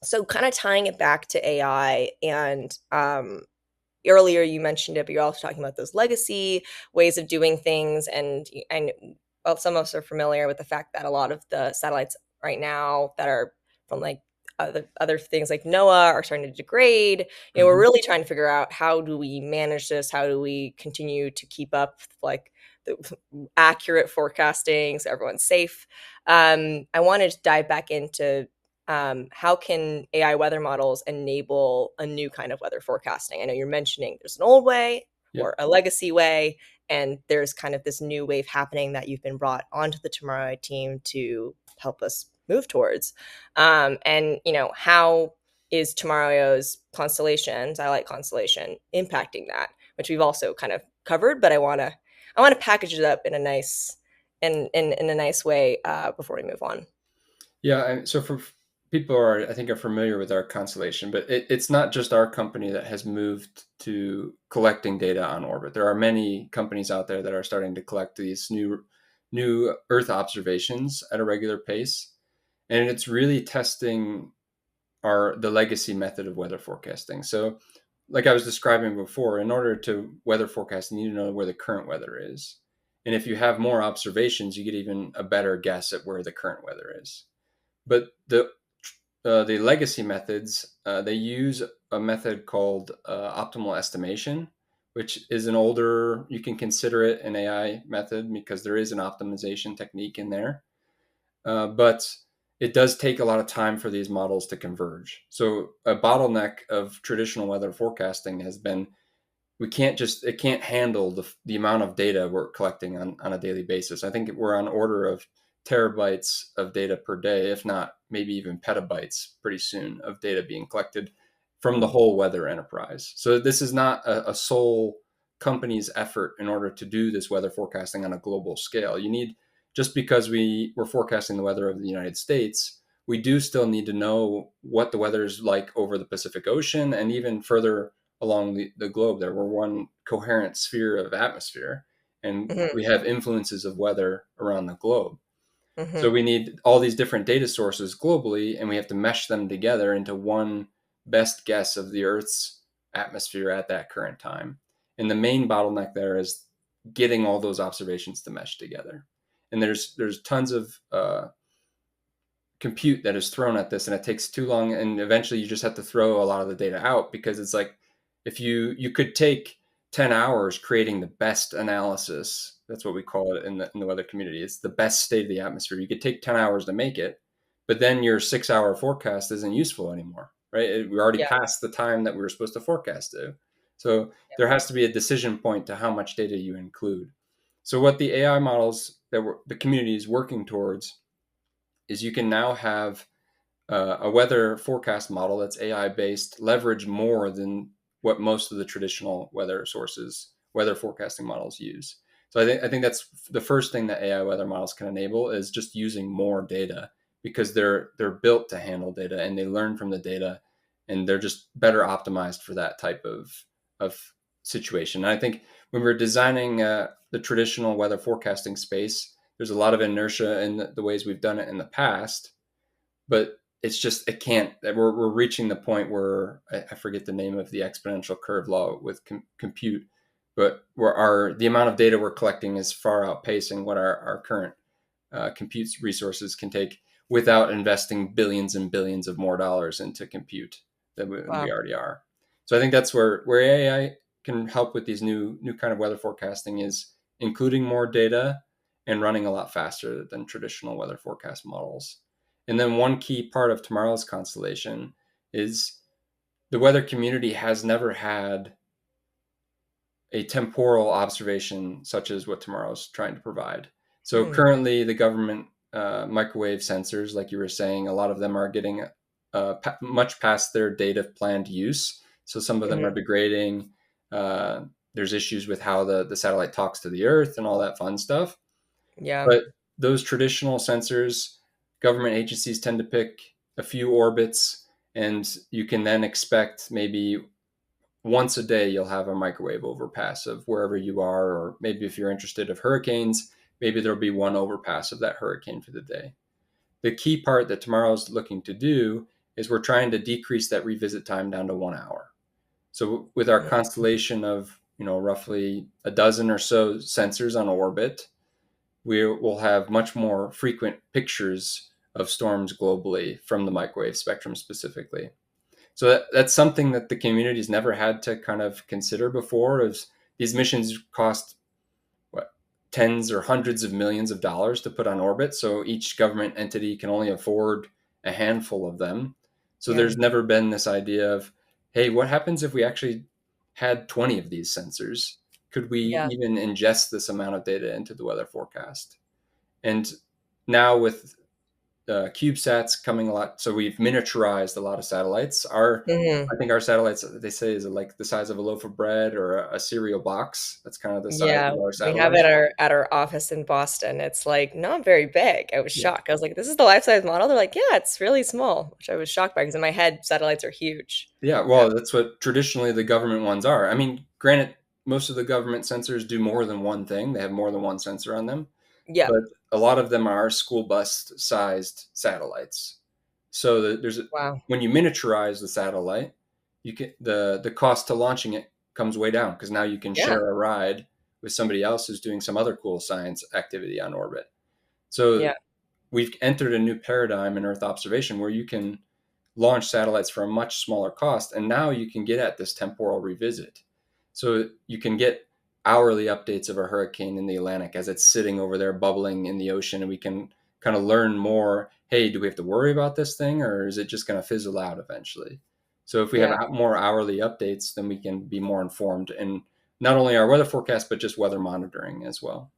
So kind of tying it back to AI and earlier you mentioned it, but you're also talking about those legacy ways of doing things, and well, some of us are familiar with the fact that a lot of the satellites right now that are from like other things like NOAA are starting to degrade. We're Mhm. really trying to figure out how do we manage this? How do we continue to keep up like the accurate forecasting so everyone's safe? I wanted to dive back into how can AI weather models enable a new kind of weather forecasting? I know you're mentioning there's an old way Yep. or a legacy way, and there's kind of this new wave happening that you've been brought onto the Tomorrow team to help us move towards. And how is Tomorrow's constellation, satellite constellation, impacting that, which we've also kind of covered, but I want to package it up in a nice in a nice way before we move on. Yeah. So for people are, I think, are familiar with our constellation, but it's not just our company that has moved to collecting data on orbit. There are many companies out there that are starting to collect these new Earth observations at a regular pace, and it's really testing the legacy method of weather forecasting. So, like I was describing before, in order to weather forecast, you need to know where the current weather is. And if you have more observations, you get even a better guess at where the current weather is. But the legacy methods, they use a method called optimal estimation, which is an older. You can consider it an AI method because there is an optimization technique in there, but it does take a lot of time for these models to converge. So a bottleneck of traditional weather forecasting has been it can't handle the amount of data we're collecting on a daily basis. I think we're on order of terabytes of data per day, if not maybe even petabytes pretty soon of data being collected from the whole weather enterprise. So this is not a sole company's effort in order to do this weather forecasting on a global scale. You need just because we're forecasting the weather of the United States, we do still need to know what the weather is like over the Pacific Ocean and even further along the globe there. We're one coherent sphere of atmosphere, and Hmm. we have influences of weather around the globe. So Hmm. we need all these different data sources globally, and we have to mesh them together into one best guess of the Earth's atmosphere at that current time. And the main bottleneck there is getting all those observations to mesh together. And there's tons of compute that is thrown at this, and it takes too long, and eventually you just have to throw a lot of the data out because it's like if you could take 10 hours creating the best analysis. That's what we call it in the weather community. It's the best state of the atmosphere. You could take 10 hours to make it, but then your 6 hour forecast isn't useful anymore, right? We already Yeah. passed the time that we were supposed to forecast to. So there has to be a decision point to how much data you include. So what the AI models the community is working towards is you can now have a weather forecast model that's AI based leverage more than what most of the traditional weather forecasting models use. So I think that's the first thing that AI weather models can enable is just using more data because they're built to handle data and they learn from the data and they're just better optimized for that type of situation. And I think when we're designing the traditional weather forecasting space, there's a lot of inertia in the ways we've done it in the past, but it's just it can't. We're reaching the point where I forget the name of the exponential curve law with compute, but where the amount of data we're collecting is far outpacing what our current compute resources can take without investing billions and billions of more dollars into compute than we Wow. already are. So I think that's where AI can help with these new kind of weather forecasting is including more data and running a lot faster than traditional weather forecast models. And then one key part of tomorrow's constellation is the weather community has never had a temporal observation such as what tomorrow's trying to provide. So Hmm. currently, the government microwave sensors, like you were saying, a lot of them are getting much past their date of planned use. So some of them are Hmm. degrading. Uh, there's issues with how the satellite talks to the Earth and all that fun stuff. Yeah. But those traditional sensors, government agencies tend to pick a few orbits, and you can then expect maybe once a day you'll have a microwave overpass of wherever you are, or maybe if you're interested of hurricanes, maybe there'll be one overpass of that hurricane for the day. The key part that tomorrow's looking to do is we're trying to decrease that revisit time down to 1 hour. So with our constellation of, roughly a dozen or so sensors on orbit, we will have much more frequent pictures of storms globally from the microwave spectrum specifically. So that's something that the community's never had to kind of consider before. Is these missions cost what, tens or hundreds of millions of dollars to put on orbit, so each government entity can only afford a handful of them. So Yeah. there's never been this idea of, hey, what happens if we actually had 20 of these sensors? Could we Yeah. even ingest this amount of data into the weather forecast? And now with CubeSats coming a lot, so we've miniaturized a lot of satellites. Mhm. I think our satellites, they say, is like the size of a loaf of bread or a cereal box. That's kind of the size Yeah, of our we have satellite. it at our office in Boston. It's, like, not very big. I was Yeah, shocked. I was like, "This is the life-size model?" They're like, "Yeah, it's really small," which I was shocked by because in my head, satellites are huge. yeah. Well, that's what traditionally the government ones are. I mean, granted, most of the government sensors do more than one thing. They have more than one sensor on them, Yeah. but a lot of them are school bus sized satellites. So Wow. when you miniaturize the satellite, you can the cost to launching it comes way down because now you can Yeah. share a ride with somebody else who's doing some other cool science activity on orbit. So Yeah. we've entered a new paradigm in Earth observation where you can launch satellites for a much smaller cost, and now you can get at this temporal revisit. So you can get hourly updates of a hurricane in the Atlantic as it's sitting over there bubbling in the ocean, and we can kind of learn more. Hey, do we have to worry about this thing, or is it just going to fizzle out eventually? So if we have Yeah. more hourly updates, then we can be more informed in not only our weather forecast but just weather monitoring as well.